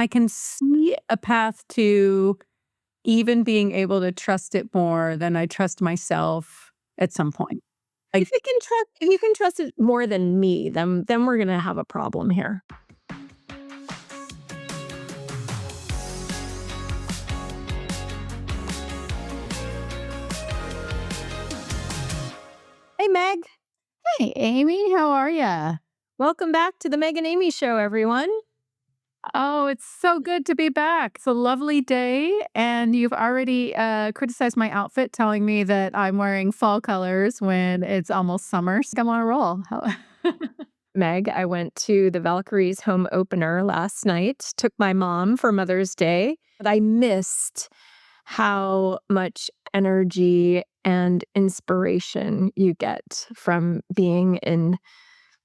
I can see a path to even being able to trust it more than I trust myself at some point. Like, If you can trust it more than me, then we're gonna have a problem here. Hey, Meg. hey, Amy, how are ya? Welcome back to the Meg and Amy show, everyone. Oh, it's so good to be back. It's a lovely day, and you've already criticized my outfit, telling me that I'm wearing fall colors when it's almost summer. So I'm on a roll. Meg, I went to the Valkyries home opener last night, took my mom for Mother's Day, but I missed how much energy and inspiration you get from being in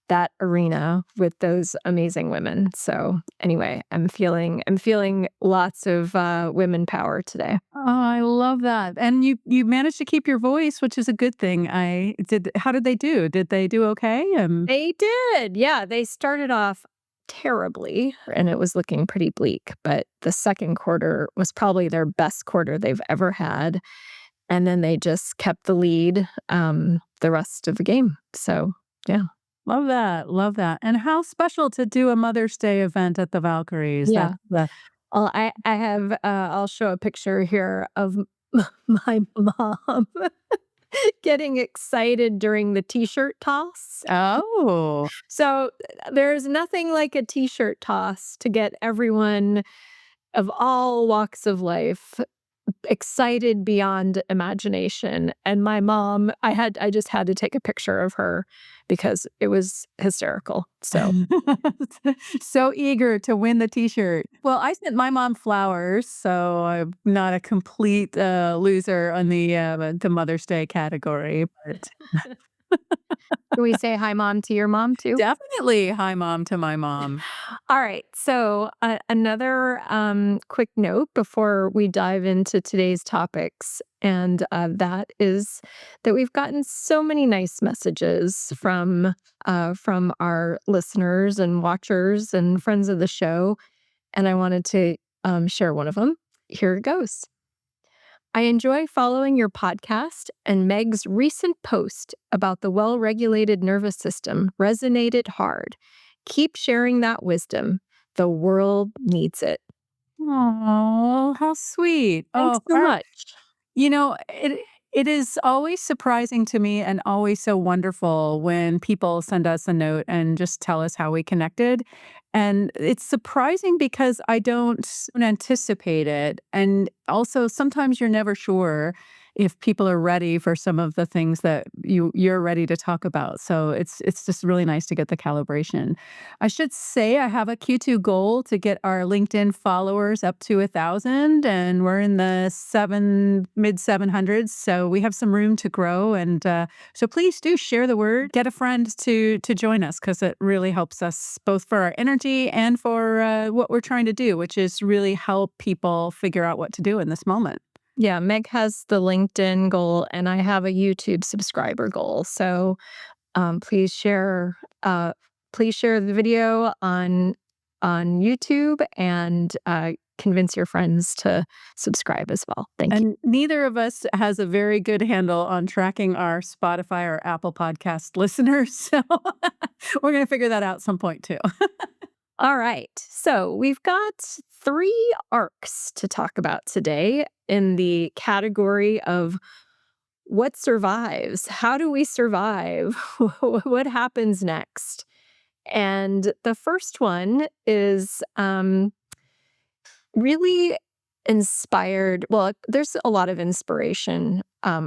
that arena with those amazing women. So anyway, I'm feeling lots of women power today. Oh, I love that. And you managed to keep your voice, which is a good thing. I did. How did they do? Did they do okay? They did. Yeah, they started off terribly and it was looking pretty bleak, but the second quarter was probably their best quarter they've ever had. And then they just kept the lead the rest of the game. So, yeah. Love that. Love that. And how special to do a Mother's Day event at the Valkyries. Yeah. That's the Well, I have I'll show a picture here of my mom getting excited during the t-shirt toss. oh. So there's nothing like a t-shirt toss to get everyone of all walks of life excited beyond imagination. And my mom, I just had to take a picture of her because it was hysterical. So So eager to win the T-shirt. Well, I sent my mom flowers, so I'm not a complete loser on the Mother's Day category. But can we say hi, mom, to your mom too? definitely hi, mom, to my mom. All right. So, another quick note before we dive into today's topics, and that is that we've gotten so many nice messages from our listeners and watchers and friends of the show, and I wanted to share one of them. Here it goes. I enjoy following your podcast, and Meg's recent post about the well-regulated nervous system resonated hard. Keep sharing that wisdom. The world needs it. Oh, how sweet. Thanks Oh, so much. you know, it is always surprising to me and always so wonderful when people send us a note and just tell us how we connected. And it's surprising because I don't anticipate it. And also sometimes you're never sure if people are ready for some of the things that you're ready to talk about. So it's just really nice to get the calibration. I should say I have a Q2 goal to get our LinkedIn followers up to 1,000, and we're in the mid 700s. So we have some room to grow. And so please do share the word. Get a friend to join us because it really helps us both for our energy and for what we're trying to do, which is really help people figure out what to do in this moment. Yeah, Meg has the LinkedIn goal, and I have a YouTube subscriber goal. So please share. Please share the video on YouTube and convince your friends to subscribe as well. Thank you. And neither of us has a very good handle on tracking our Spotify or Apple Podcast listeners. So we're going to figure that out some point too. All right. So we've got 3 arcs to talk about today in the category of what survives? How do we survive? What happens next? And the first one is really inspired. Well, there's a lot of inspiration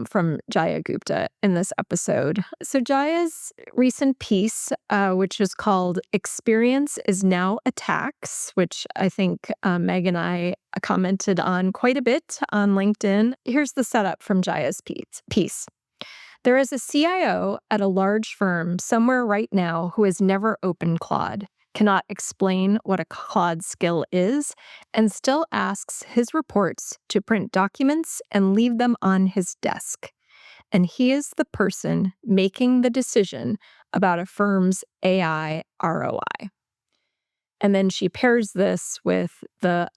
from Jaya Gupta in this episode. So Jaya's recent piece, which is called "Experience is Now a Tax," which I think Meg and I commented on quite a bit on LinkedIn. Here's the setup from Jaya's piece. There is a CIO at a large firm somewhere right now who has never opened Claude, cannot explain what a Claude skill is, and still asks his reports to print documents and leave them on his desk. And he is the person making the decision about a firm's AI ROI. And then she pairs this with the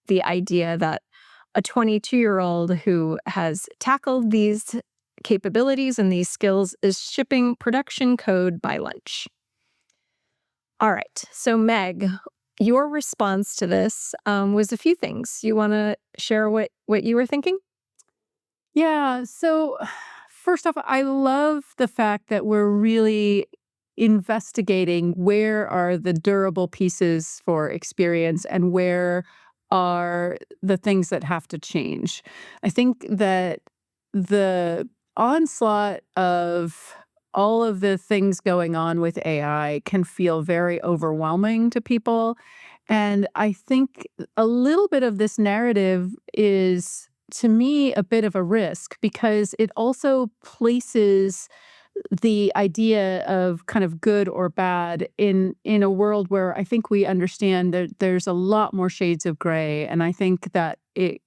idea that a 22-year-old who has tackled these capabilities and these skills is shipping production code by lunch. All right. So, Meg, your response to this was a few things. You want to share what you were thinking? Yeah. So, first off, I love the fact that we're really investigating where are the durable pieces for experience and where are the things that have to change. I think that the onslaught of all of the things going on with AI can feel very overwhelming to people. And I think a little bit of this narrative is, to me, a bit of a risk because it also places the idea of kind of good or bad in a world where I think we understand that there's a lot more shades of gray. And I think that it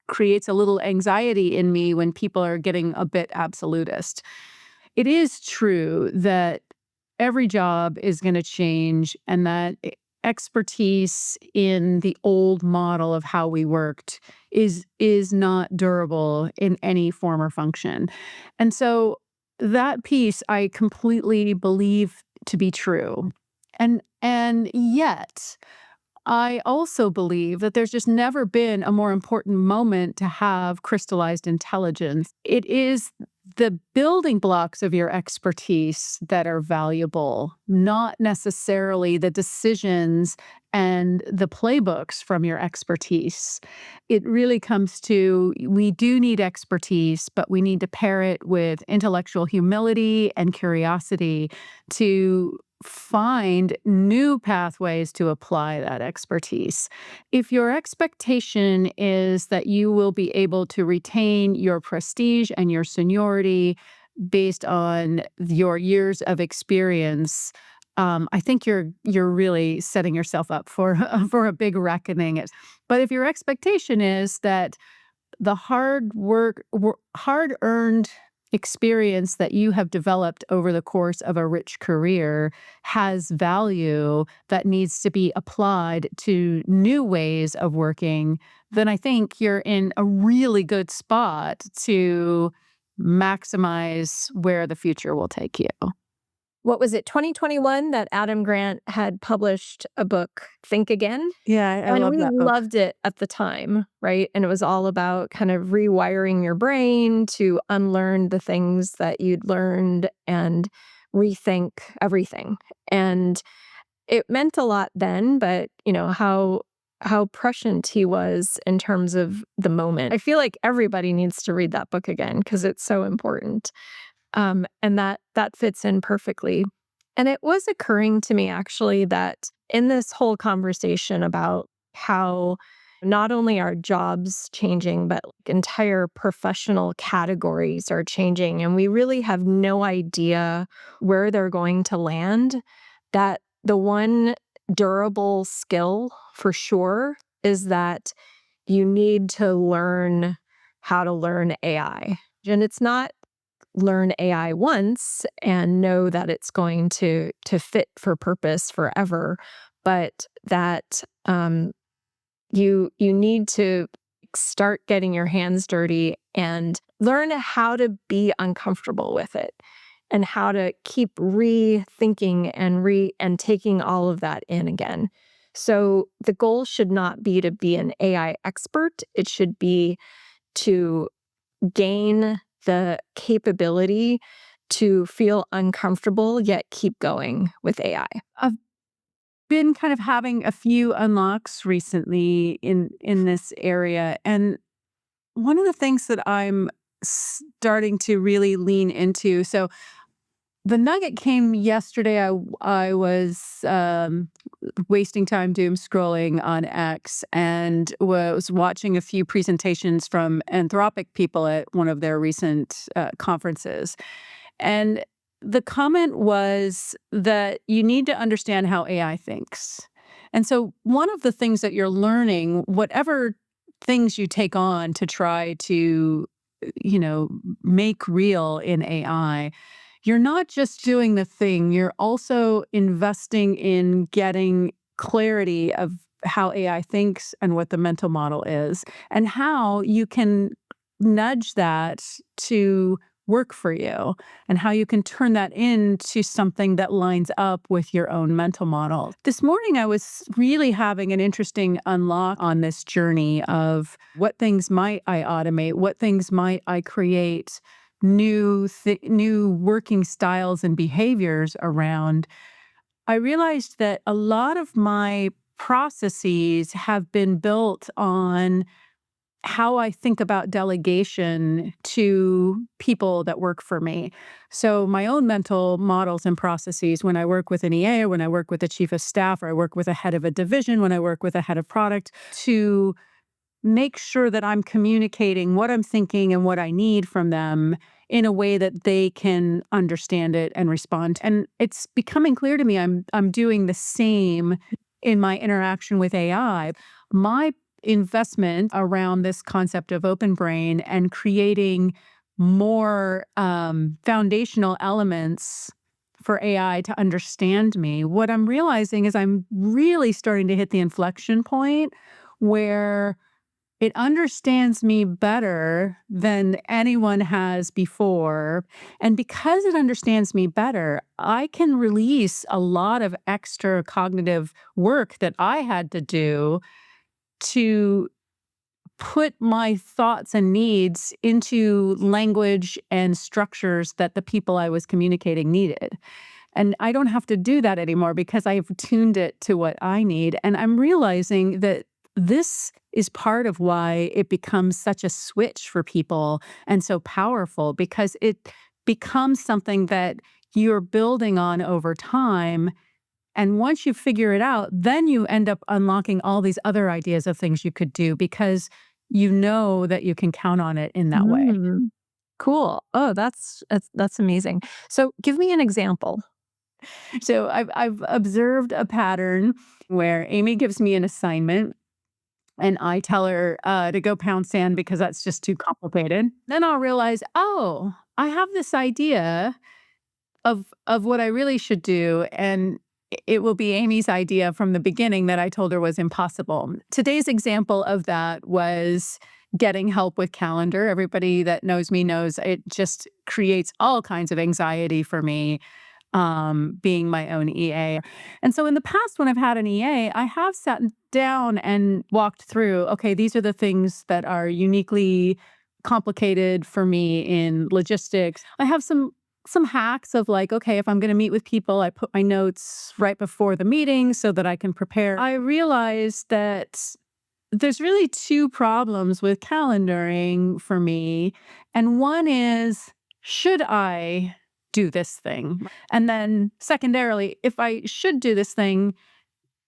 creates a little anxiety in me when people are getting a bit absolutist. It is true that every job is going to change and that expertise in the old model of how we worked is not durable in any form or function. And so that piece I completely believe to be true. And yet I also believe that there's just never been a more important moment to have crystallized intelligence. It is the building blocks of your expertise that are valuable, not necessarily the decisions and the playbooks from your expertise. It really comes to we do need expertise, but we need to pair it with intellectual humility and curiosity to find new pathways to apply that expertise. If your expectation is that you will be able to retain your prestige and your seniority based on your years of experience, I think you're really setting yourself up for for a big reckoning. But if your expectation is that the hard-earned experience that you have developed over the course of a rich career has value that needs to be applied to new ways of working, then I think you're in a really good spot to maximize where the future will take you. What was it, 2021, that Adam Grant had published a book, Think Again? Yeah, I And love we that book. loved it at the time, right? And it was all about kind of rewiring your brain to unlearn the things that you'd learned and rethink everything. And it meant a lot then, but how prescient he was in terms of the moment. I feel like everybody needs to read that book again because it's so important. And that fits in perfectly. And it was occurring to me actually that in this whole conversation about how not only are jobs changing, but like entire professional categories are changing, and we really have no idea where they're going to land, that the one durable skill for sure is that you need to learn how to learn AI. And it's not learn AI once and know that it's going to fit for purpose forever, but that you need to start getting your hands dirty and learn how to be uncomfortable with it and how to keep rethinking and taking all of that in again. So the goal should not be to be an AI expert. It should be to gain the capability to feel uncomfortable yet keep going with AI. I've been kind of having a few unlocks recently in this area, and one of the things that I'm starting to really lean into. So the nugget came yesterday. I was wasting time doom scrolling on X and was watching a few presentations from Anthropic people at one of their recent conferences. And the comment was that you need to understand how AI thinks. And so one of the things that you're learning, whatever things you take on to try to, make real in AI, you're not just doing the thing, you're also investing in getting clarity of how AI thinks and what the mental model is, and how you can nudge that to work for you, and how you can turn that into something that lines up with your own mental model. This morning, I was really having an interesting unlock on this journey of what things might I automate, what things might I create new working styles and behaviors around. I realized that a lot of my processes have been built on how I think about delegation to people that work for me. So my own mental models and processes when I work with an EA, or when I work with a chief of staff, or I work with a head of a division, when I work with a head of product, to make sure that I'm communicating what I'm thinking and what I need from them in a way that they can understand it and respond. And it's becoming clear to me I'm doing the same in my interaction with AI. My investment around this concept of open brain and creating more foundational elements for AI to understand me, what I'm realizing is I'm really starting to hit the inflection point where it understands me better than anyone has before. And because it understands me better, I can release a lot of extra cognitive work that I had to do to put my thoughts and needs into language and structures that the people I was communicating needed. And I don't have to do that anymore because I've tuned it to what I need. And I'm realizing that this is part of why it becomes such a switch for people and so powerful, because it becomes something that you're building on over time. And once you figure it out, then you end up unlocking all these other ideas of things you could do because you know that you can count on it in that way. Mm, cool. Oh, that's amazing. So give me an example. So I've observed a pattern where Amy gives me an assignment and I tell her to go pound sand because that's just too complicated. Then I'll realize, oh, I have this idea of what I really should do, and it will be Amy's idea from the beginning that I told her was impossible. Today's example of that was getting help with calendar. Everybody that knows me knows it just creates all kinds of anxiety for me, being my own EA. And so in the past, when I've had an EA, I have sat down and walked through, okay, these are the things that are uniquely complicated for me in logistics. I have some hacks of like, okay, if I'm going to meet with people, I put my notes right before the meeting so that I can prepare. I realized that there's really two problems with calendaring for me. And one is, should I do this thing? And then secondarily, if I should do this thing,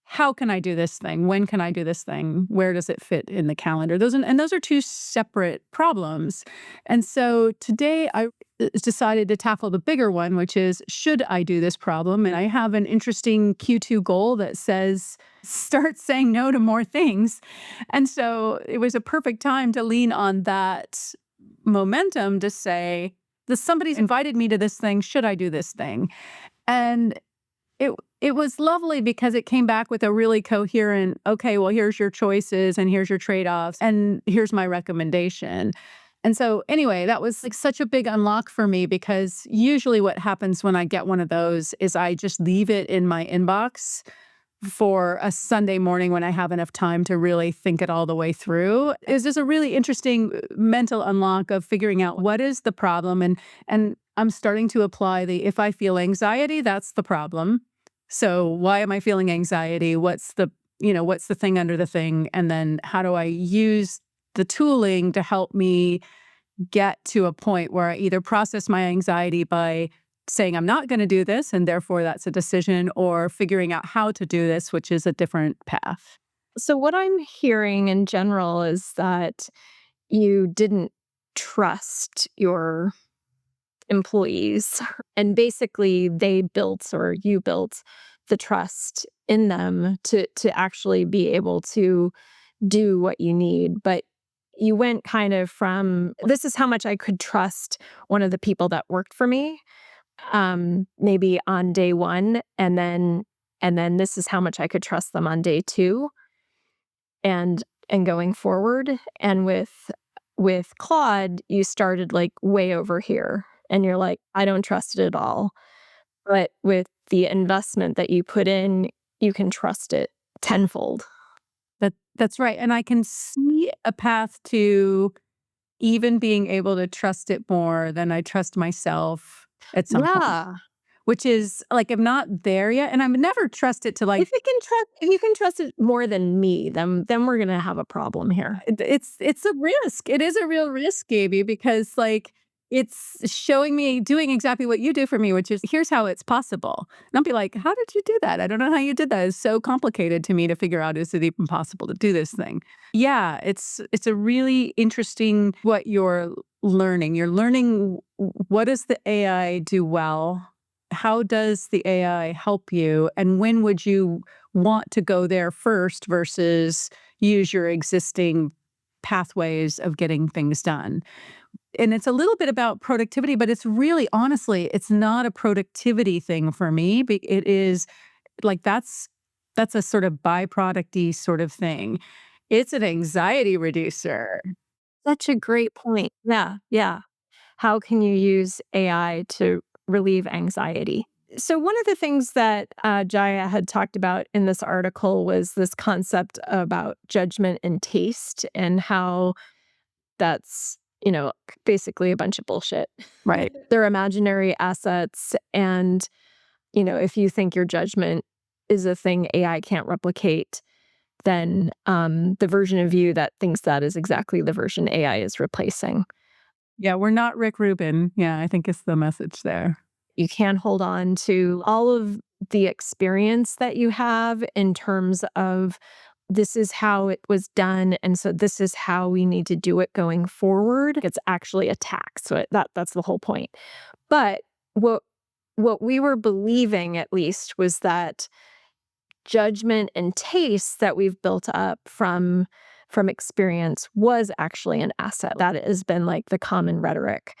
how can I do this thing? When can I do this thing? Where does it fit in the calendar? Those are two separate problems. And so today I decided to tackle the bigger one, which is, should I do this problem? And I have an interesting Q2 goal that says, start saying no to more things. And so it was a perfect time to lean on that momentum to say, somebody's invited me to this thing. Should I do this thing? And it was lovely because it came back with a really coherent, okay, well, here's your choices and here's your trade-offs and here's my recommendation. And so anyway, that was like such a big unlock for me because usually what happens when I get one of those is I just leave it in my inbox for a Sunday morning when I have enough time to really think it all the way through. It was just a really interesting mental unlock of figuring out what is the problem. And I'm starting to apply if I feel anxiety, that's the problem. So why am I feeling anxiety? What's the thing under the thing? And then how do I use the tooling to help me get to a point where I either process my anxiety by saying I'm not going to do this, and therefore that's a decision, or figuring out how to do this, which is a different path. So what I'm hearing in general is that you didn't trust your employees, and basically they built, or you built, the trust in them to actually be able to do what you need. But you went kind of from, this is how much I could trust one of the people that worked for me, maybe on day one, and then and then this is how much I could trust them on day 2 and going forward. And with Claude, you started like way over here and you're like, I don't trust it at all. But with the investment that you put in, you can trust it tenfold. That's right, and I can see a path to even being able to trust it more than I trust myself at some point, Yeah. which is, like, I'm not there yet, and I would never trust it to, like, If you can trust it more than me, then we're gonna have a problem here. it's a risk. It is a real risk, Gaby, because, like, it's showing me doing exactly what you do for me, which is, "Here's how it's possible." And I'll be like, "How did you do that? I don't know how you did that. It's so complicated to me to figure out, is it even possible to do this thing?" Yeah, it's a really interesting what you're learning. You're learning what does the AI do well? How does the AI help you? And when would you want to go there first versus use your existing pathways of getting things done? And it's a little bit about productivity, but it's really honestly, it's not a productivity thing for me. It is like that's a sort of byproducty sort of thing. It's an anxiety reducer. Such a great point. Yeah, yeah. How can you use AI to relieve anxiety? So, one of the things that Jaya had talked about in this article was this concept about judgment and taste, and how that's, basically a bunch of bullshit. Right. They're imaginary assets. And, if you think your judgment is a thing AI can't replicate, then the version of you that thinks that is exactly the version AI is replacing. Yeah, we're not Rick Rubin. Yeah, I think it's the message there. You can hold on to all of the experience that you have in terms of this is how it was done, and so this is how we need to do it going forward. It's actually a tax. So that's the whole point. But what we were believing, at least, was that judgment and taste that we've built up from experience was actually an asset. That has been like the common rhetoric.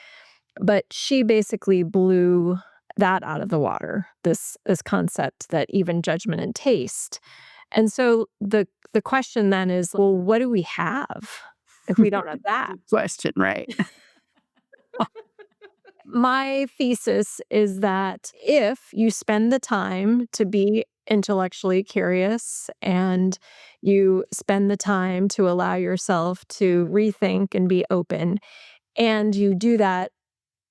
But she basically blew that out of the water, this concept that even judgment and taste. And so the question then is, well, what do we have if we don't have that? Good question, right? My thesis is that if you spend the time to be intellectually curious and you spend the time to allow yourself to rethink and be open, and you do that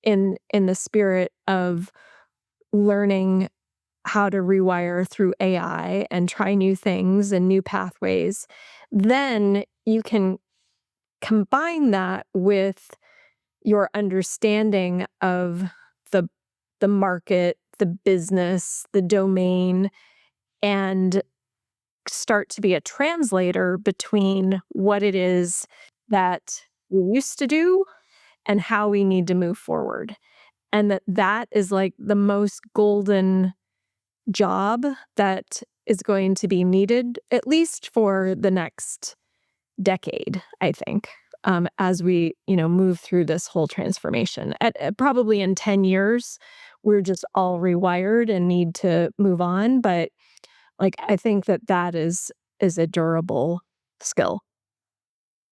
in the spirit of learning how to rewire through AI and try new things and new pathways, then you can combine that with your understanding of the the market, the business, the domain, and start to be a translator between what it is that we used to do and how we need to move forward. And that is like the most golden job that is going to be needed, at least for the next decade, I think, as we, move through this whole transformation. Probably in 10 years, we're just all rewired and need to move on. But like, I think that is a durable skill.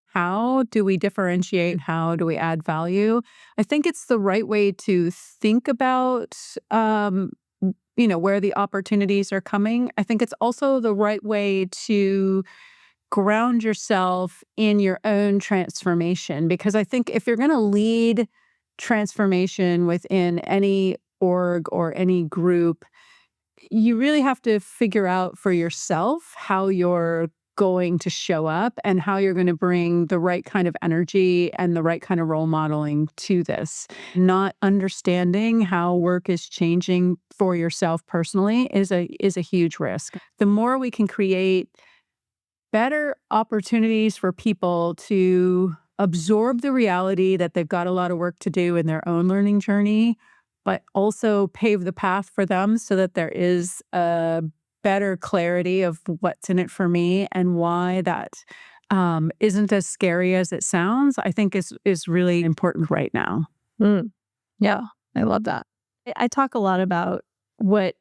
How do we differentiate? How do we add value? I think it's the right way to think about, where the opportunities are coming. I think it's also the right way to ground yourself in your own transformation, because I think if you're going to lead transformation within any org or any group, you really have to figure out for yourself how you're going to show up and how you're going to bring the right kind of energy and the right kind of role modeling to this. Not understanding how work is changing for yourself personally is a huge risk. The more we can create better opportunities for people to absorb the reality that they've got a lot of work to do in their own learning journey, but also pave the path for them so that there is a better clarity of what's in it for me and why that isn't as scary as it sounds, I think is really important right now. Mm. Yeah, I love that. I talk a lot about what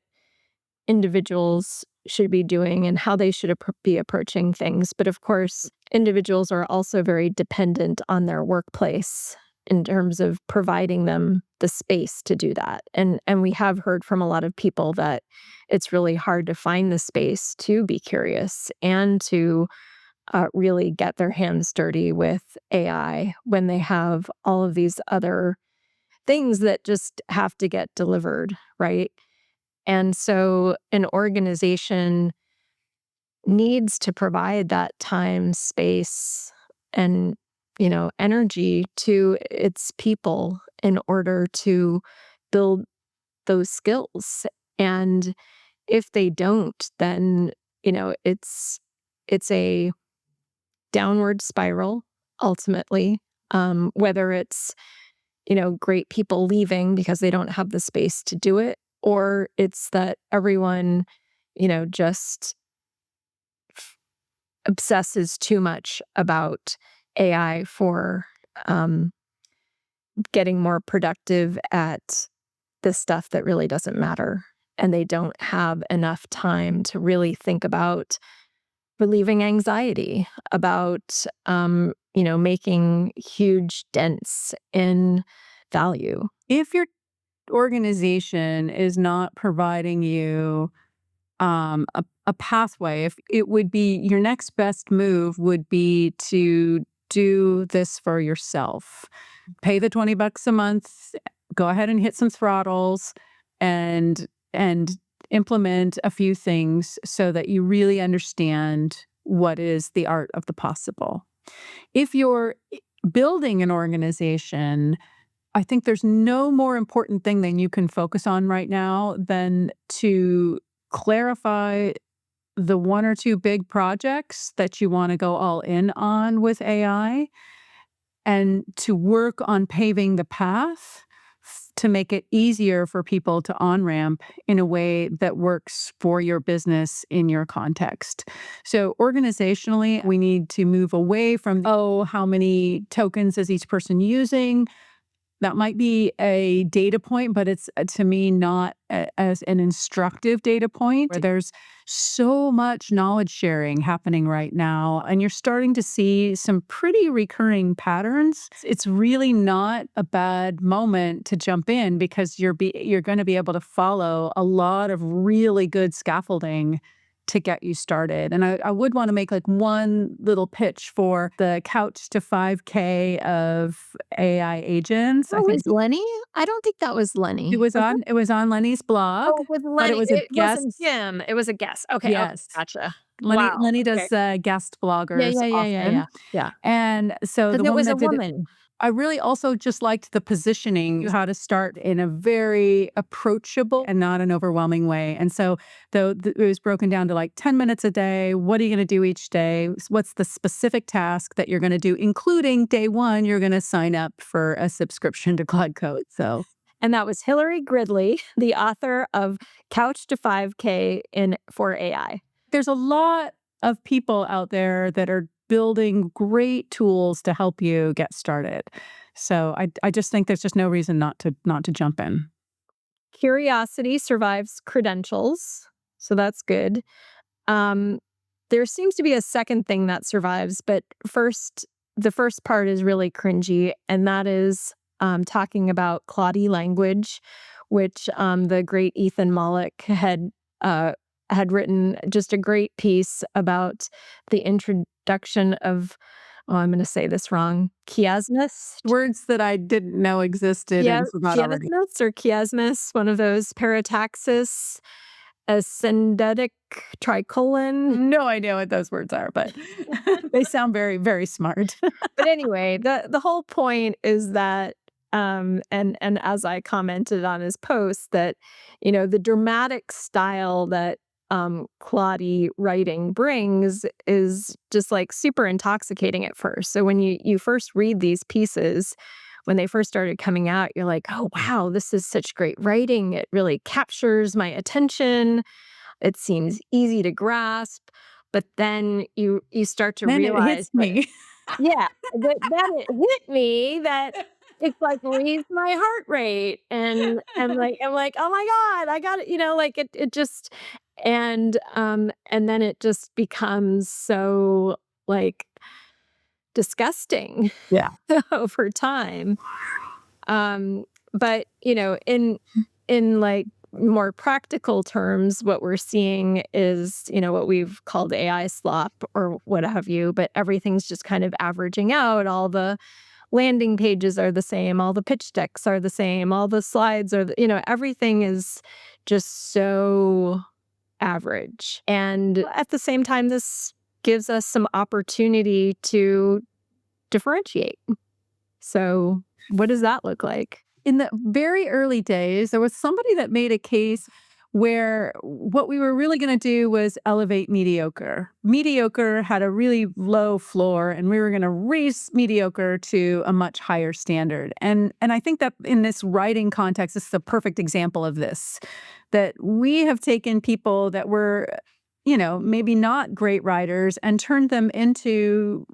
individuals should be doing and how they should be approaching things. But of course, individuals are also very dependent on their workplace in terms of providing them the space to do that. And we have heard from a lot of people that it's really hard to find the space to be curious and to really get their hands dirty with AI when they have all of these other things that just have to get delivered, right? And so an organization needs to provide that time, space, and energy to its people in order to build those skills. And if they don't, then it's a downward spiral ultimately. Whether it's great people leaving because they don't have the space to do it, or it's that everyone just obsesses too much about AI for um, getting more productive at the stuff that really doesn't matter. And they don't have enough time to really think about relieving anxiety, about, making huge dents in value. If your organization is not providing you a pathway, if it would be your next best move would be to do this for yourself. Pay the $20 a month, go ahead and hit some throttles and implement a few things so that you really understand what is the art of the possible. If you're building an organization, I think there's no more important thing than you can focus on right now than to clarify the one or two big projects that you want to go all in on with AI and to work on paving the path to make it easier for people to on-ramp in a way that works for your business in your context. So organizationally, we need to move away from, how many tokens is each person using? That might be a data point, but it's to me not as an instructive data point. Where there's so much knowledge sharing happening right now, and you're starting to see some pretty recurring patterns. It's really not a bad moment to jump in because you're going to be able to follow a lot of really good scaffolding to get you started. And I would want to make like one little pitch for the couch to 5K of AI agents. I Oh, think was Lenny? I don't think that was Lenny. Was it? it was on Lenny's blog, Oh, with but it Lenny. was a It wasn't guest. Jim. It was a guest. Okay, okay, Yes. gotcha. Wow. Lenny does Okay. guest Yeah, bloggers yeah, yeah, yeah, often. yeah. Yeah. And so the Because it woman was a that did it, woman. I really also just liked the positioning, how to start in a very approachable and not an overwhelming way. And so it was broken down to like 10 minutes a day. What are you going to do each day? What's the specific task that you're going to do, including day one, you're going to sign up for a subscription to Cloud Code. So, And that was Hillary Gridley, the author of Couch to 5K for AI. there's a lot of people out there that are building great tools to help you get started. So I just think there's just no reason not to jump in. Curiosity survives credentials, so that's good. Um, there seems to be a second thing that survives, but the first part is really cringy, and that is talking about Claudie language, which the great Ethan Mollick had written just a great piece about the introduction of. Oh, I'm going to say this wrong. Chiasmus. Words that I didn't know existed Yeah, and forgot already. chiasmus or chiasmus, one of those parataxis, ascendetic tricolon. No idea what those words are, but they sound very, very smart. But anyway, the whole point is that, and as I commented on his post, that the dramatic style that Claudie writing brings is just like super intoxicating at first. So when you first read these pieces, when they first started coming out, you're like, oh wow, this is such great writing. It really captures my attention. It seems easy to grasp. But then you start to Then it realize hits that me. yeah, then it hit me that it's like raise my heart rate, and I'm like, oh my God, I got it, like it just, and then it just becomes so like disgusting Yeah. over time. Um, but in like more practical terms, what we're seeing is, what we've called AI slop or what have you, but everything's just kind of averaging out. All the landing pages are the same, all the pitch decks are the same, all the slides are, everything is just so average. And at the same time, this gives us some opportunity to differentiate. So, what does that look like? In the very early days, there was somebody that made a case where what we were really going to do was elevate mediocre. Mediocre had a really low floor, and we were going to raise mediocre to a much higher standard. And I think that in this writing context, this is a perfect example of this. That we have taken people that were, maybe not great writers and turned them into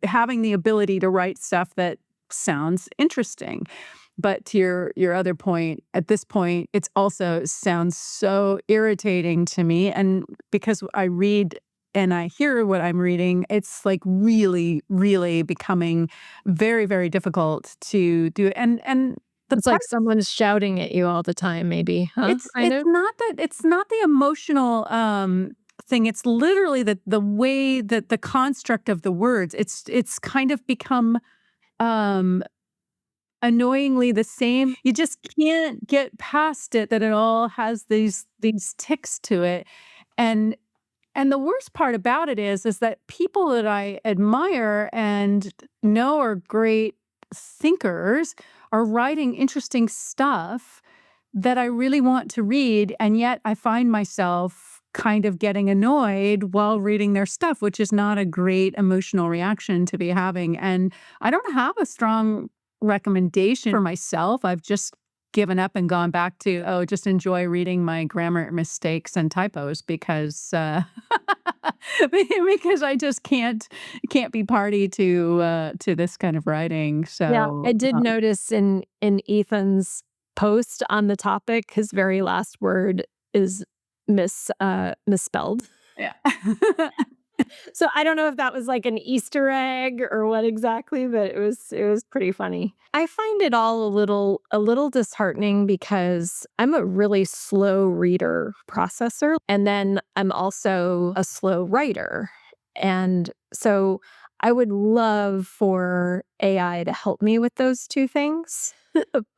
having the ability to write stuff that sounds interesting. But to your other point, at this point, it's also sounds so irritating to me. And because I read and I hear what I'm reading, it's like really, really becoming very, very difficult to do. And the It's part like someone's shouting at you all the time, maybe, huh? Kind it's of? not that it's not the emotional thing. It's literally the way that the construct of the words. It's kind of become um annoyingly the same. You just can't get past it that it all has these ticks to it. And and the worst part about it is that people that I admire and know are great thinkers are writing interesting stuff that I really want to read, and yet I find myself kind of getting annoyed while reading their stuff, which is not a great emotional reaction to be having. And I don't have a strong recommendation for myself. I've just given up and gone back to, oh, just enjoy reading my grammar mistakes and typos because because I just can't be party to this kind of writing. Yeah, I So did notice in Ethan's post on the topic, his very last word is misspelled. yeah. So I don't know if that was like an Easter egg or what exactly, but it was pretty funny. I find it all a little disheartening because I'm a really slow reader processor, and then I'm also a slow writer. And so I would love for AI to help me with those two things,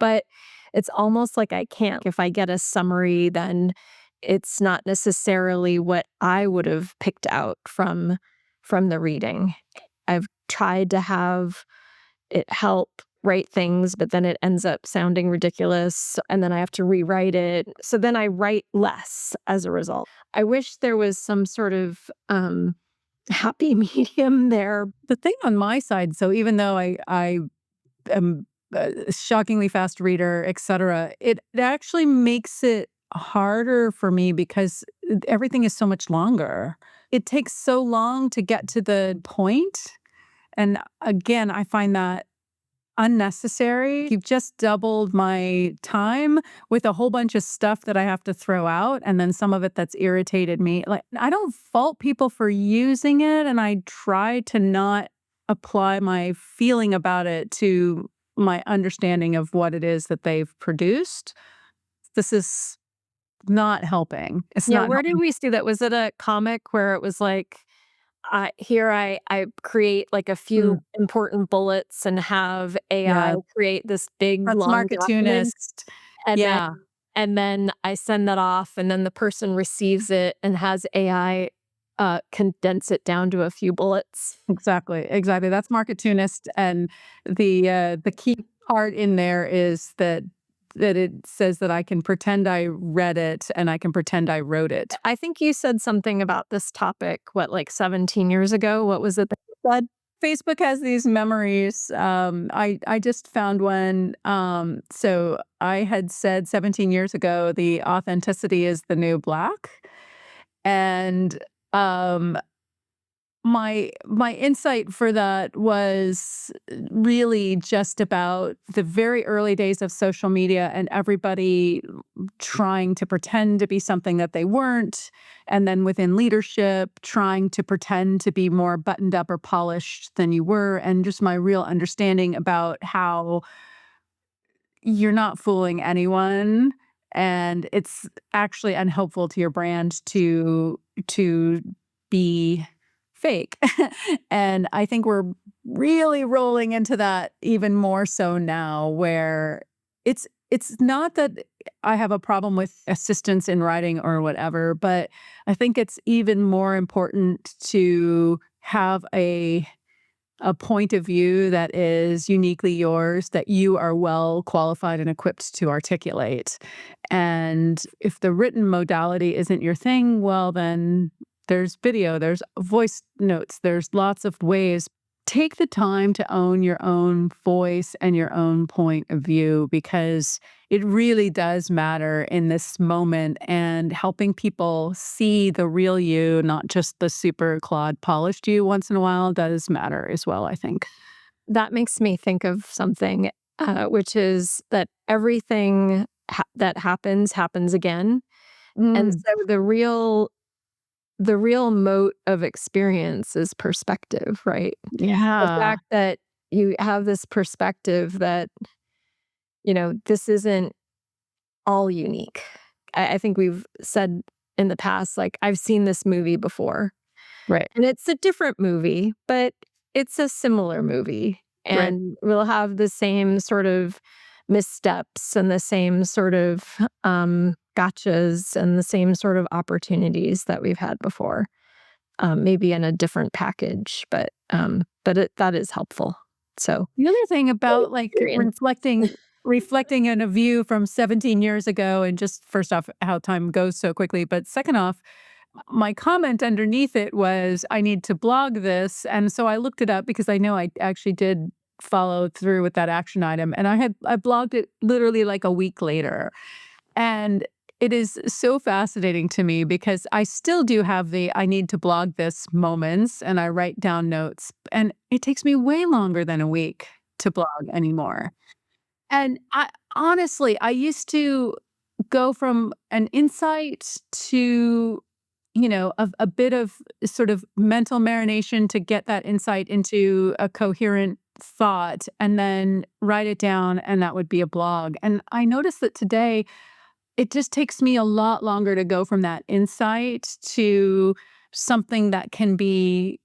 but it's almost like I can't. If I get a summary, then it's not necessarily what I would have picked out from the reading. I've tried to have it help write things, but then it ends up sounding ridiculous, and then I have to rewrite it. So then I write less as a result. I wish there was some sort of happy medium there. The thing on my side, so even though I am a shockingly fast reader, et cetera, it actually makes it harder for me because everything is so much longer. It takes so long to get to the point, and again, I find that unnecessary. You've just doubled my time with a whole bunch of stuff that I have to throw out, and then some of it that's irritated me. Like, I don't fault people for using it, and I try to not apply my feeling about it to my understanding of what it is that they've produced. This is not helping. It's Yeah, not where did helping. we see that? Was it a comic where it was like, here I create like a few Mm, important bullets and have AI yeah, create this big that's long document, Marketunist. and then Yeah. and then I send that off, and then the person receives it and has AI condense it down to a few bullets. Exactly, exactly. That's Marketunist, and the key part in there is that it says that I can pretend I read it and I can pretend I wrote it. I think you said something about this topic, what, like 17 years ago? What was it that you said? Facebook has these memories. I just found one. So I had said 17 years ago, the authenticity is the new black, and um, my insight for that was really just about the very early days of social media and everybody trying to pretend to be something that they weren't, and then within leadership, trying to pretend to be more buttoned up or polished than you were, and just my real understanding about how you're not fooling anyone, and it's actually unhelpful to your brand to be fake. And I think we're really rolling into that even more so now where it's not that I have a problem with assistance in writing or whatever, but I think it's even more important to have a point of view that is uniquely yours, that you are well qualified and equipped to articulate. And if the written modality isn't your thing, well, then there's video, there's voice notes, there's lots of ways. Take the time to own your own voice and your own point of view because it really does matter in this moment and helping people see the real you, not just the super Claude polished you once in a while does matter as well, I think. That makes me think of something, which is that everything that happens again. And Mm, so the real moat of experience is perspective, right? The yeah, fact that you have this perspective that, this isn't all unique. I think we've said in the past, like, I've seen this movie before, right, and it's a different movie, but it's a similar movie, right. and we'll have the same sort of missteps and the same sort of, gotchas and the same sort of opportunities that we've had before, maybe in a different package, but that is helpful. So, The other thing great about, like, experience. reflecting on a view from 17 years ago and just first off, how time goes so quickly, but second off, my comment underneath it was, "I need to blog this," and so I looked it up because I know I actually did follow through with that action item, and I blogged it literally, like, a week later. And it is so fascinating to me because I still do have the I need to blog this moments and I write down notes. And it takes me way longer than a week to blog anymore. And I honestly, I used to go from an insight to, a bit of sort of mental marination to get that insight into a coherent thought and then write it down and that would be a blog. And I noticed that today it just takes me a lot longer to go from that insight to something that can be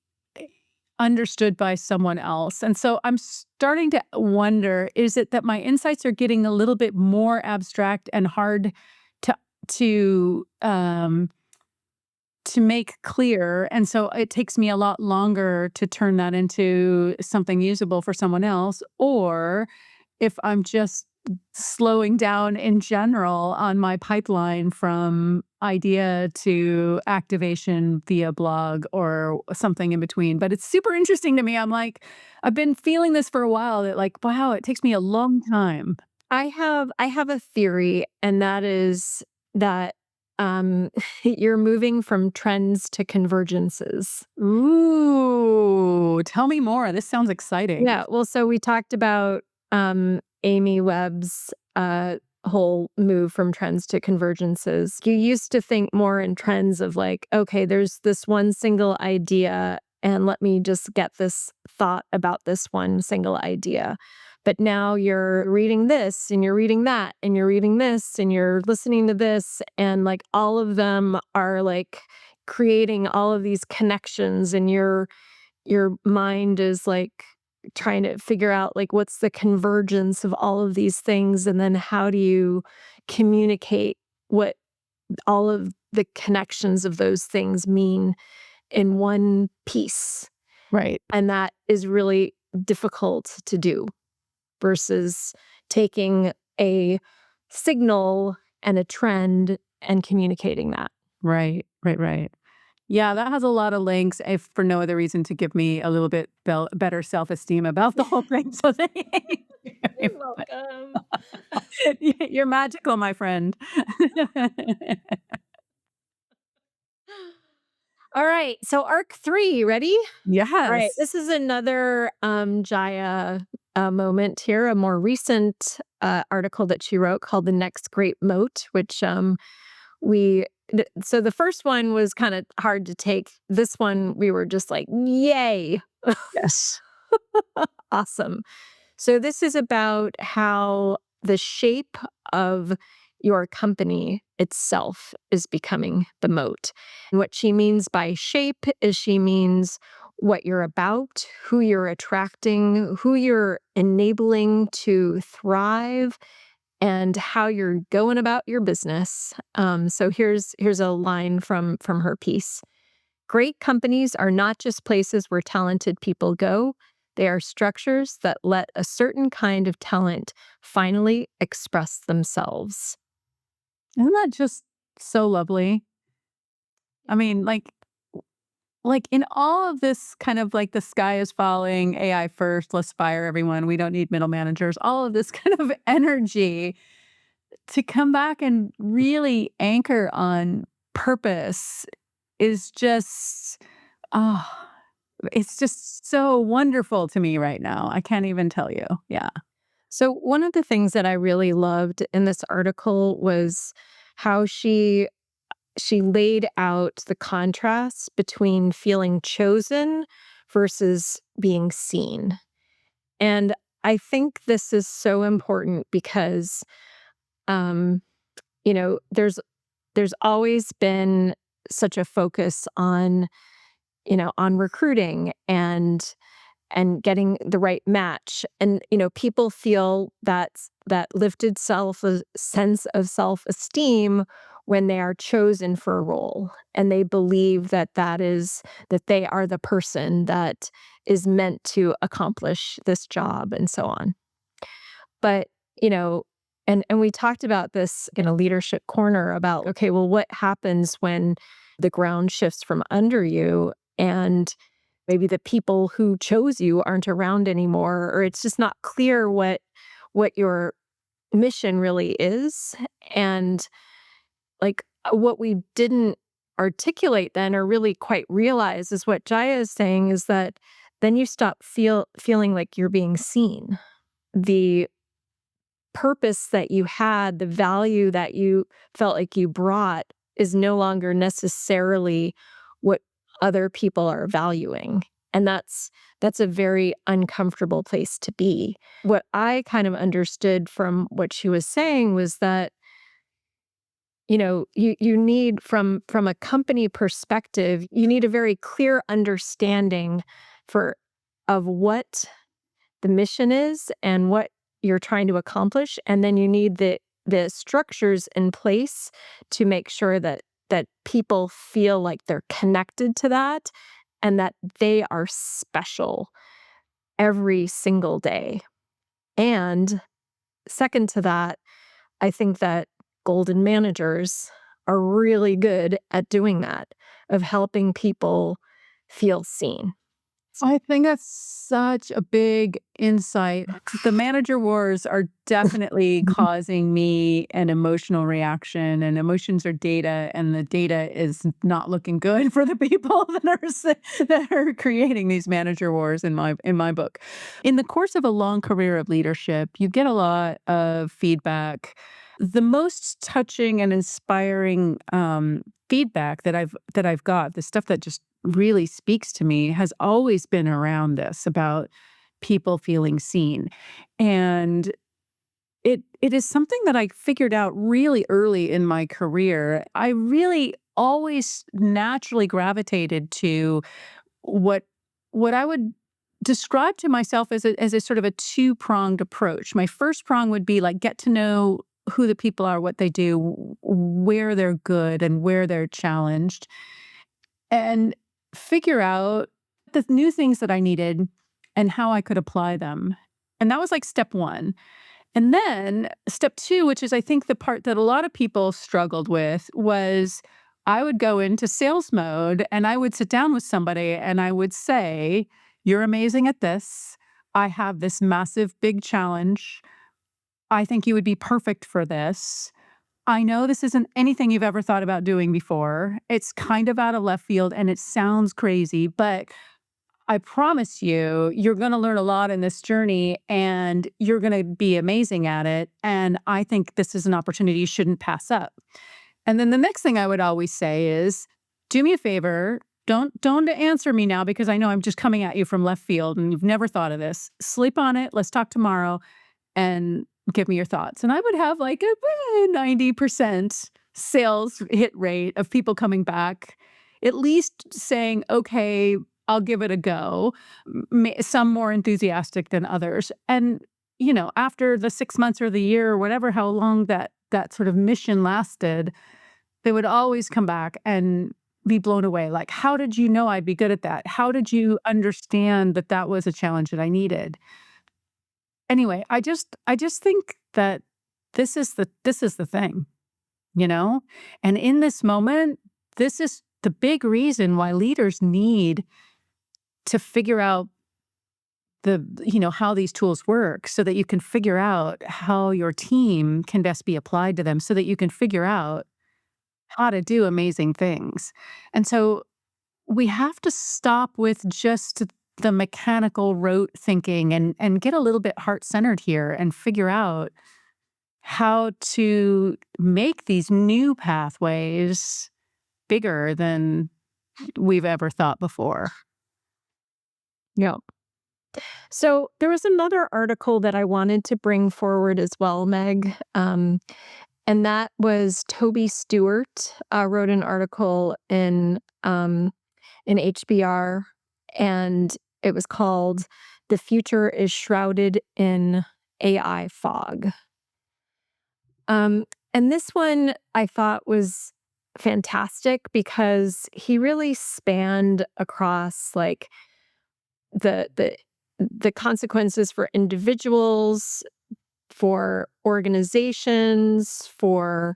understood by someone else. And so I'm starting to wonder, is it that my insights are getting a little bit more abstract and hard to to um to make clear, and so it takes me a lot longer to turn that into something usable for someone else, or if I'm just slowing down in general on my pipeline from idea to activation via blog or something in between. But it's super interesting to me. I'm like, I've been feeling this for a while that like, wow, it takes me a long time. I have a theory, and that is that, you're moving from trends to convergences. Ooh, tell me more. This sounds exciting. Yeah, well, so we talked about, Amy Webb's, whole move from trends to convergences. You used to think more in trends of like, "Okay, there's this one single idea, and let me just get this thought about this one single idea." But now you're reading this, and you're reading that, and you're reading this, and you're listening to this, and, like, all of them are, like, creating all of these connections, and your mind is like trying to figure out like what's the convergence of all of these things and then how do you communicate what all of the connections of those things mean in one piece, Right. and that is really difficult to do versus taking a signal and a trend and communicating that. Right. Right. Right. Yeah, that has a lot of links, if for no other reason to give me a little bit better self-esteem about the whole thing, so thank you very You're much. welcome. You're magical, my friend. All right. So arc 3, ready? All right. Yes. This is another Jaya moment here, a more recent article that she wrote called The Next Great Moat, which we so the first one was kind of hard to take. This one we were just like, yay, Yes. awesome. So this is about how the shape of your company itself is becoming the moat. And what she means by shape is she means what you're about, who you're attracting, who you're enabling to thrive, and how you're going about your business. So here's a line from her piece. Great companies are not just places where talented people go. They are structures that let a certain kind of talent finally express themselves. Isn't that just so lovely? I mean, like in all of this kind of like the sky is falling, AI first, let's fire everyone. We don't need middle managers. All of this kind of energy to come back and really anchor on purpose is just, oh, it's just so wonderful to me right now. I can't even tell you. Yeah. So, one of the things that I really loved in this article was how she laid out the contrast between feeling chosen versus being seen. And I think this is so important because um there's always been such a focus on, on recruiting and getting the right match. And, people feel that lifted sense of self-esteem when they are chosen for a role and they believe that they are the person that is meant to accomplish this job and so on. But, you know, and we talked about this in a leadership corner about, okay, well, what happens when the ground shifts from under you and maybe the people who chose you aren't around anymore, or it's just not clear what your mission really is. And like what we didn't articulate then or really quite realize is what Jaya is saying is that then you stop feeling like you're being seen. The purpose that you had, the value that you felt like you brought is no longer necessarily what other people are valuing. And that's a very uncomfortable place to be. What I kind of understood from what she was saying was that you need from a company perspective, you need a very clear understanding for of what the mission is and what you're trying to accomplish, and then you need the structures in place to make sure that people feel like they're connected to that and that they are special every single day. And second to that, I think that golden managers are really good at doing that, of helping people feel seen. I think that's such a big insight. The manager wars are definitely causing me an emotional reaction, and emotions are data, and the data is not looking good for the people that are creating these manager wars in my book. In the course of a long career of leadership, you get a lot of feedback. The most touching and inspiring feedback that I've got, the stuff that just really speaks to me has always been around this about people feeling seen. And it is something that I figured out really early in my career. I really always naturally gravitated to what what I would describe to myself as a sort of a two-pronged approach. My first prong would be like get to know who the people are, what they do, where they're good and where they're challenged, and figure out the new things that I needed and how I could apply them. And that was like step 1. And then step 2, which is I think the part that a lot of people struggled with, was I would go into sales mode and I would sit down with somebody and I would say, "You're amazing at this. I have this massive big challenge. I think you would be perfect for this. I know this isn't anything you've ever thought about doing before. It's kind of out of left field and it sounds crazy, but I promise you, you're going to learn a lot in this journey and you're going to be amazing at it. And I think this is an opportunity you shouldn't pass up. And then the next thing I would always say is, do me a favor. Don't answer me now because I know I'm just coming at you from left field and you've never thought of this. Sleep on it. Let's talk tomorrow and give me your thoughts. And I would have like a 90% sales hit rate of people coming back, at least saying, okay, I'll give it a go. Some more enthusiastic than others. And, after the 6 months or the year or whatever, how long that sort of mission lasted, they would always come back and be blown away. Like, how did you know I'd be good at that? How did you understand that that was a challenge that I needed? Anyway, I just think that this is the thing, you know? And in this moment, this is the big reason why leaders need to figure out how these tools work so that you can figure out how your team can best be applied to them so that you can figure out how to do amazing things. And so we have to stop with just the mechanical rote thinking and get a little bit heart-centered here and figure out how to make these new pathways bigger than we've ever thought before. Yeah. So there was another article that I wanted to bring forward as well, Meg. And that was Toby Stewart wrote an article in HBR, and it was called "The Future is Shrouded in AI Fog." And this one I thought was fantastic because he really spanned across like the the consequences for individuals, for organizations, for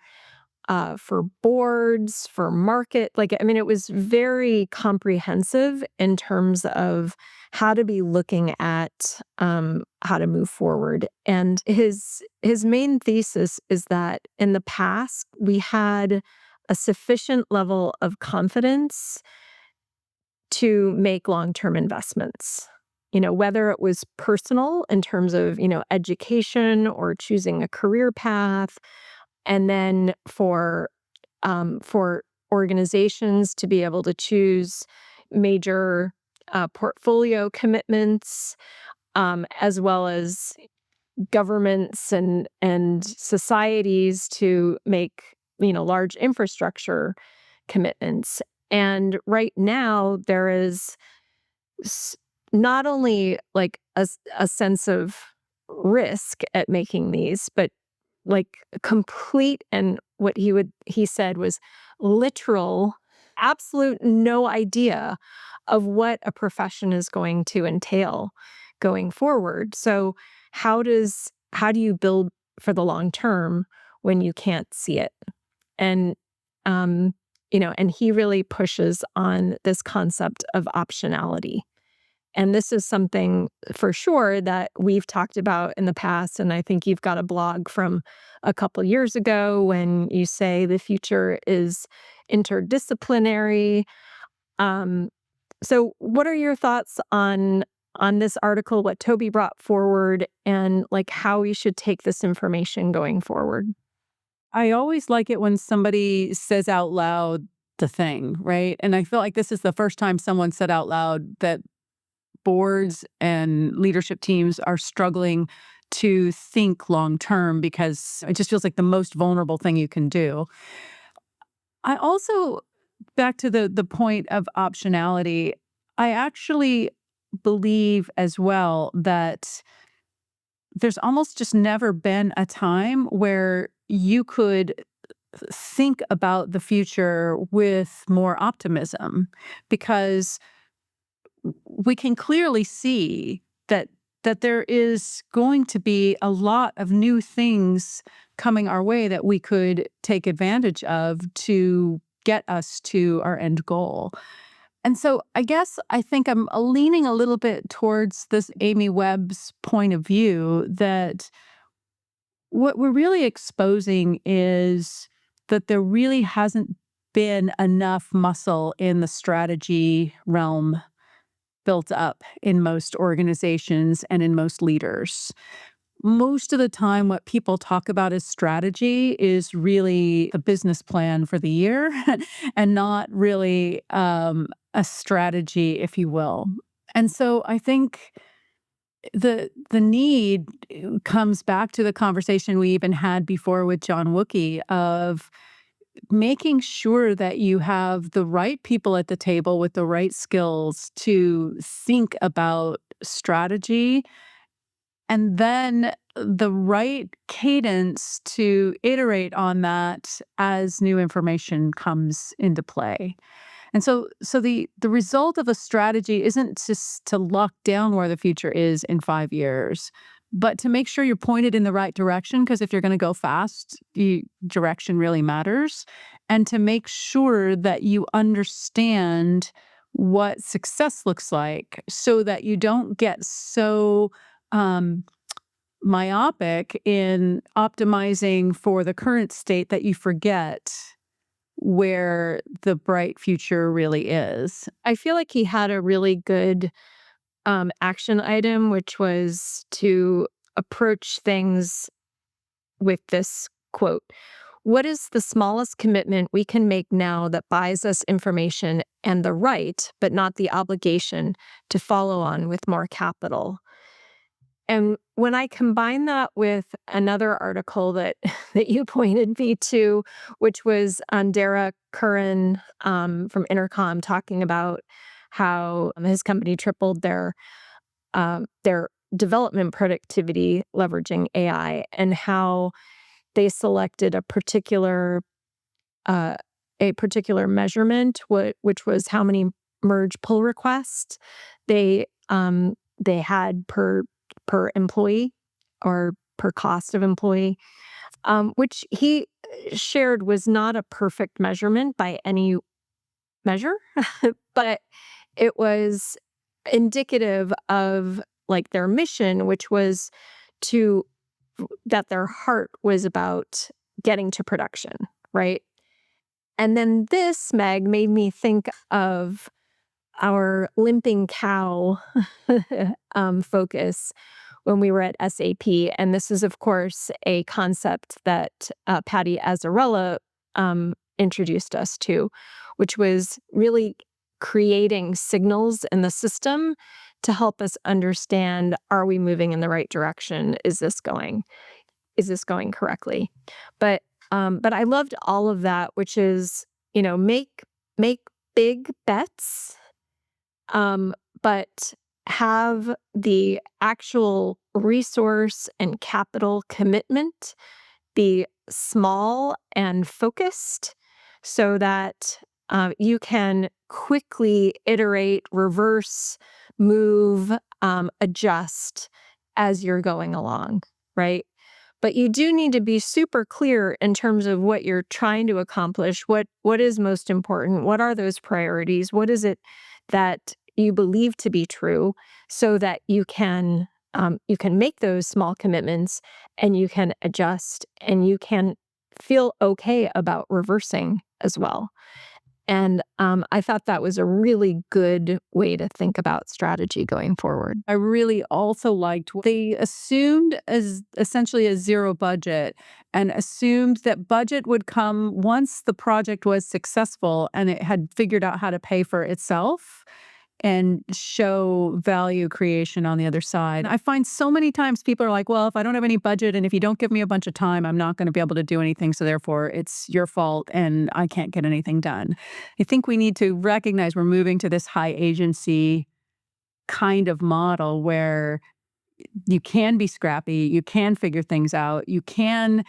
boards, for market. Like, I mean, it was very comprehensive in terms of how to be looking at how to move forward. And his main thesis is that in the past we had a sufficient level of confidence to make long-term investments. Whether it was personal in terms of, education or choosing a career path, and then for organizations to be able to choose major portfolio commitments, as well as governments and societies to make large infrastructure commitments. And right now there is not only like a sense of risk at making these, but like complete, and what he said was literal, absolute no idea of what a profession is going to entail going forward. So how do you build for the long term when you can't see it? And and he really pushes on this concept of optionality. And this is something for sure that we've talked about in the past. And I think you've got a blog from a couple years ago when you say the future is interdisciplinary. Um, so what are your thoughts on this article, what Toby brought forward, and like how we should take this information going forward? I always like it when somebody says out loud the thing, right? And I feel like this is the first time someone said out loud that boards and leadership teams are struggling to think long term because it just feels like the most vulnerable thing you can do. I also, back to the point of optionality, I actually believe as well that there's almost just never been a time where you could think about the future with more optimism because we can clearly see that there is going to be a lot of new things coming our way that we could take advantage of to get us to our end goal. And so I guess I think I'm leaning a little bit towards this Amy Webb's point of view that what we're really exposing is that there really hasn't been enough muscle in the strategy realm built up in most organizations and in most leaders. Most of the time, what people talk about as strategy is really the business plan for the year and not really a strategy, if you will. And so I think the need comes back to the conversation we even had before with John Wookie of making sure that you have the right people at the table with the right skills to think about strategy and then the right cadence to iterate on that as new information comes into play. And so the result of a strategy isn't just to lock down where the future is in 5 years, but to make sure you're pointed in the right direction, because if you're gonna go fast, direction really matters, and to make sure that you understand what success looks like so that you don't get so, um, myopic in optimizing for the current state that you forget where the bright future really is. I feel like he had a really good action item, which was to approach things with this quote: "What is the smallest commitment we can make now that buys us information and the right, but not the obligation, to follow on with more capital?" And when I combine that with another article that that you pointed me to, which was Dara Curran from Intercom talking about how his company tripled their development productivity leveraging AI, and how they selected uh, a particular measurement, which was how many merge pull requests they had per employee or per cost of employee, which he shared was not a perfect measurement by any measure, but it was indicative of like their mission, which was to that their heart was about getting to production, right? And then this, Meg, made me think of our limping cow focus when we were at SAP. And this is, of course, a concept that Patty Azzarella introduced us to, which was really creating signals in the system to help us understand, are we moving in the right direction? Is this going correctly? But I loved all of that, which is, make big bets, but have the actual resource and capital commitment be small and focused so that you can quickly iterate, reverse, move, adjust as you're going along, right? But you do need to be super clear in terms of what you're trying to accomplish, what is most important, what are those priorities, what is it that you believe to be true, so that you can make those small commitments, and you can adjust, and you can feel okay about reversing as well. And I thought that was a really good way to think about strategy going forward. I really also liked they assumed as essentially a zero budget and assumed that budget would come once the project was successful and it had figured out how to pay for itself and show value creation on the other side. I find so many times people are like, well, if I don't have any budget and if you don't give me a bunch of time, I'm not going to be able to do anything. So therefore, it's your fault and I can't get anything done. I think we need to recognize we're moving to this high agency kind of model where you can be scrappy, you can figure things out, you can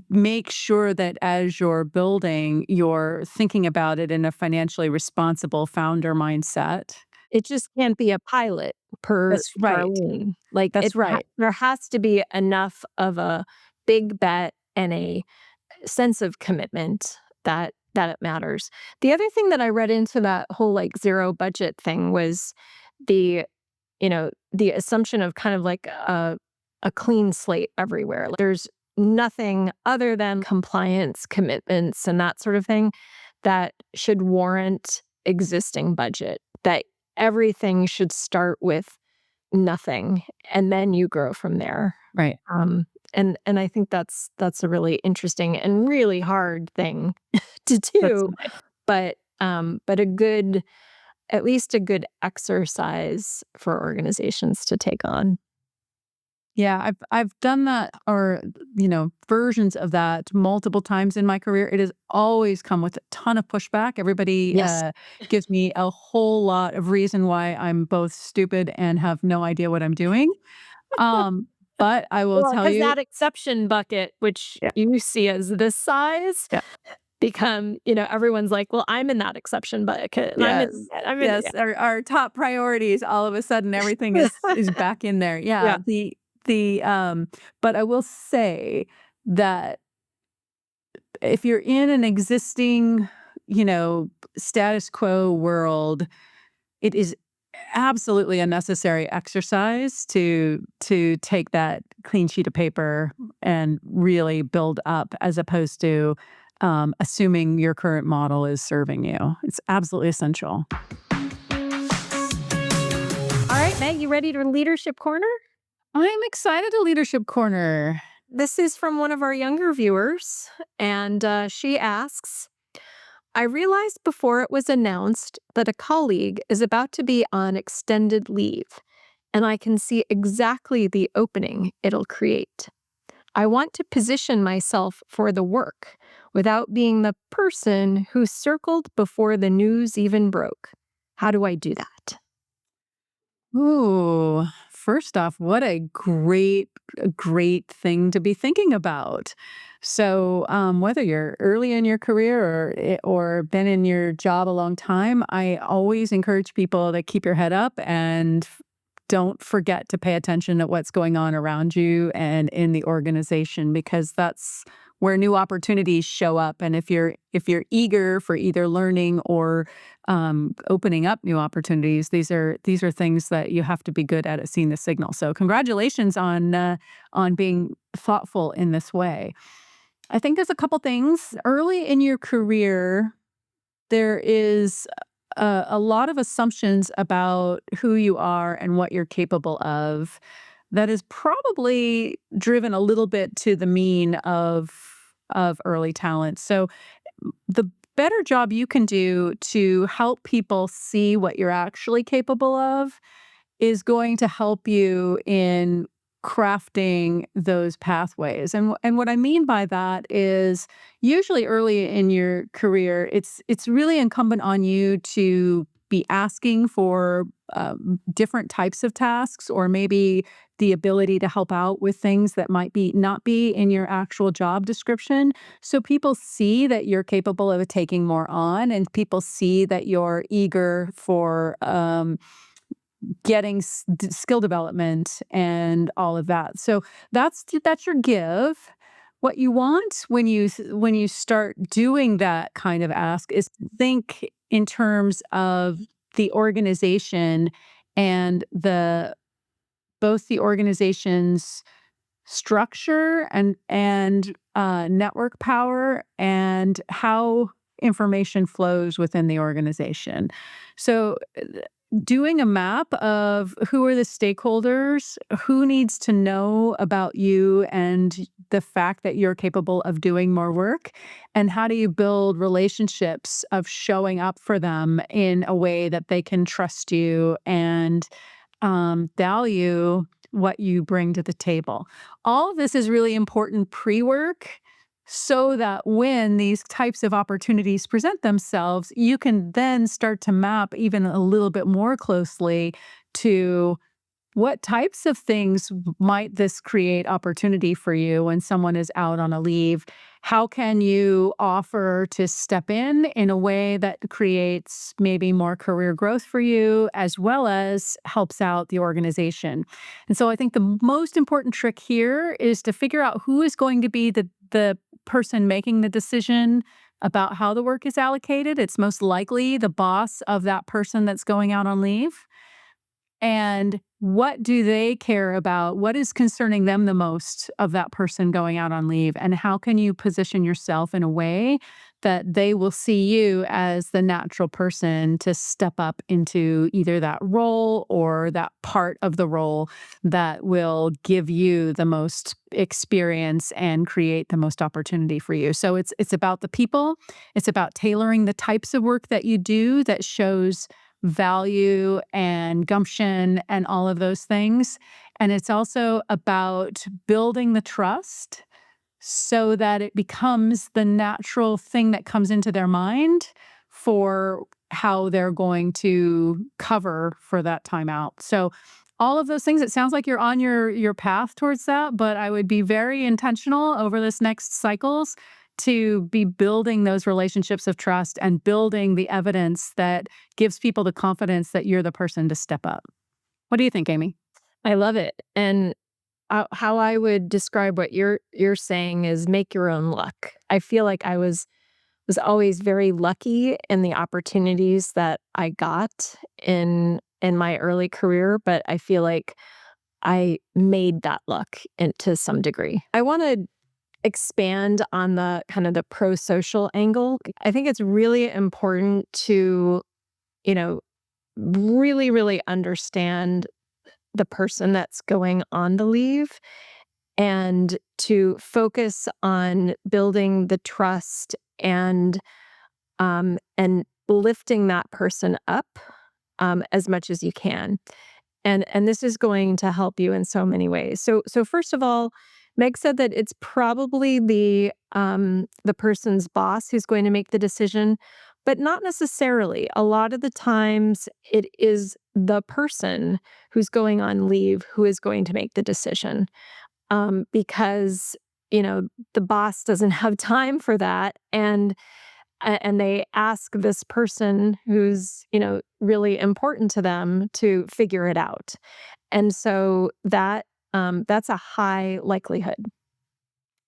make sure that as you're building, you're thinking about it in a financially responsible founder mindset. It just can't be a pilot per That's right. Charlene. Like That's right. there has to be enough of a big bet and a sense of commitment that it matters. The other thing that I read into that whole like zero budget thing was the the assumption of kind of like a clean slate everywhere. Like, there's nothing other than compliance commitments and that sort of thing that should warrant existing budget, that everything should start with nothing and then you grow from there. Right. And I think that's a really interesting and really hard thing to That's do, but a good, at least a good exercise for organizations to take on. Yeah, I've done that or, versions of that multiple times in my career. It has always come with a ton of pushback. Everybody, Yes. gives me a whole lot of reason why I'm both stupid and have no idea what I'm doing. Um, but I will Well, tell because you. that exception bucket, which Yeah, you see as this size, yeah. become, everyone's like, "Well, I'm in that exception bucket, and Yes. I'm in." Yes, our top priorities, all of a sudden, everything is back in there. Yeah, Yeah. but I will say that if you're in an existing, status quo world, it is absolutely a necessary exercise to take that clean sheet of paper and really build up as opposed to, assuming your current model is serving you. It's absolutely essential. All right, Meg, you ready to leadership corner? I'm excited to Leadership Corner. This is from one of our younger viewers, and she asks, I realized before it was announced that a colleague is about to be on extended leave, and I can see exactly the opening it'll create. I want to position myself for the work without being the person who circled before the news even broke. How do I do that? Ooh, first off, what a great thing to be thinking about. So, whether you're early in your career or been in your job a long time, I always encourage people to keep your head up and don't forget to pay attention to what's going on around you and in the organization because that's where new opportunities show up. And if you're eager for either learning or opening up new opportunities, these are things that you have to be good at seeing the signal. So congratulations on being thoughtful in this way. I think there's a couple things early in your career. There is a lot of assumptions about who you are and what you're capable of that is probably driven a little bit to the mean of early talent. So the better job you can do to help people see what you're actually capable of is going to help you in crafting those pathways. And what I mean by that is usually early in your career, it's really incumbent on you to be asking for different types of tasks or maybe the ability to help out with things that might be not be in your actual job description. So people see that you're capable of taking more on and people see that you're eager for getting skill development and all of that. So that's your give. What you want when you start doing that kind of ask is to think in terms of the organization and the both the organization's structure and network power and how information flows within the organization. So doing a map of who are the stakeholders, who needs to know about you and the fact that you're capable of doing more work, and how do you build relationships of showing up for them in a way that they can trust you and value what you bring to the table. All of this is really important pre-work so that when these types of opportunities present themselves, you can then start to map even a little bit more closely to what types of things might this create opportunity for you when someone is out on a leave? How can you offer to step in a way that creates maybe more career growth for you as well as helps out the organization? And so I think the most important trick here is to figure out who is going to be the person making the decision about how the work is allocated. It's most likely the boss of that person that's going out on leave. and what do they care about? What is concerning them the most of that person going out on leave? And how can you position yourself in a way that they will see you as the natural person to step up into either that role or that part of the role that will give you the most experience and create the most opportunity for you. So it's about the people. It's about tailoring the types of work that you do that shows value and gumption and all of those things. And it's also about building the trust so that it becomes the natural thing that comes into their mind for how they're going to cover for that time out. So all of those things, it sounds like you're on your path towards that, but I would be very intentional over this next cycles to be building those relationships of trust and building the evidence that gives people the confidence that you're the person to step up. What do you think, Amy? I love it. And how I would describe what you're saying is make your own luck. I feel like I was always very lucky in the opportunities that I got in my early career, but I feel like I made that luck to some degree. I want to expand on the kind of the pro-social angle. I think it's really important to, you know, really, really understand the person that's going on the leave and to focus on building the trust and lifting that person up as much as you can. And this is going to help you in so many ways. So first of all, Meg said that it's probably the person's boss who's going to make the decision, but not necessarily. A lot of the times, it is the person who's going on leave who is going to make the decision, because the boss doesn't have time for that, and they ask this person who's really important to them to figure it out. And so that's a high likelihood.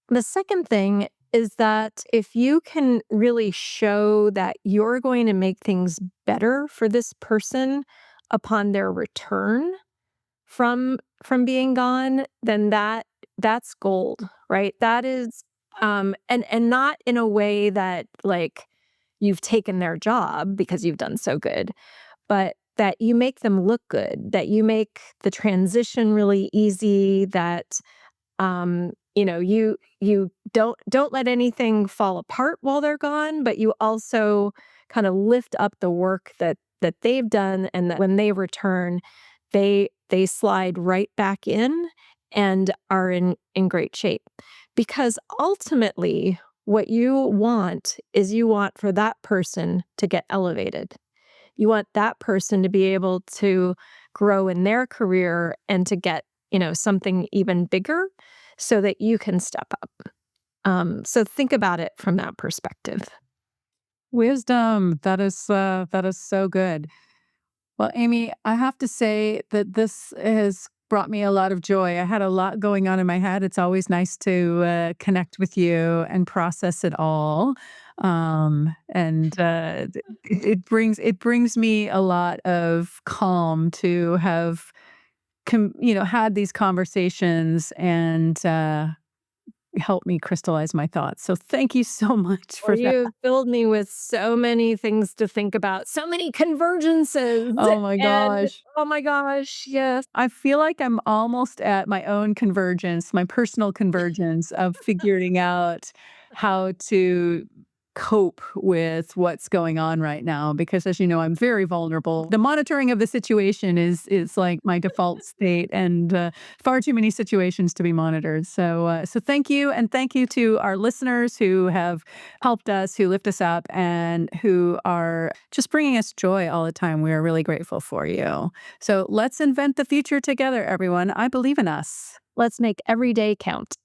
The second thing is that if you can really show that you're going to make things better for this person upon their return from being gone, then that's gold, right? That is and not in a way that like you've taken their job because you've done so good, but that you make them look good, that you make the transition really easy, that you don't let anything fall apart while they're gone, but you also kind of lift up the work that they've done, and that when they return, they slide right back in and are in great shape. Because ultimately, what you want is you want for that person to get elevated. You want that person to be able to grow in their career and to get, something even bigger so that you can step up. So think about it from that perspective. Wisdom. That is so good. Well, Amy, I have to say that this has brought me a lot of joy. I had a lot going on in my head. It's always nice to connect with you and process it all. And it brings me a lot of calm to have had these conversations and help me crystallize my thoughts. So thank you so much Well, for that. you filled me with so many things to think about, so many convergences. Oh my And gosh. oh my gosh, yes. I feel like I'm almost at my own convergence, my personal convergence of figuring out how to cope with what's going on right now because as you know, I'm very vulnerable. The monitoring of the situation is like my default state and far too many situations to be monitored. So thank you, and thank you to our listeners who have helped us, who lift us up, and who are just bringing us joy all the time. We are really grateful for you. So let's invent the future together, everyone. I believe in us. Let's make every day count.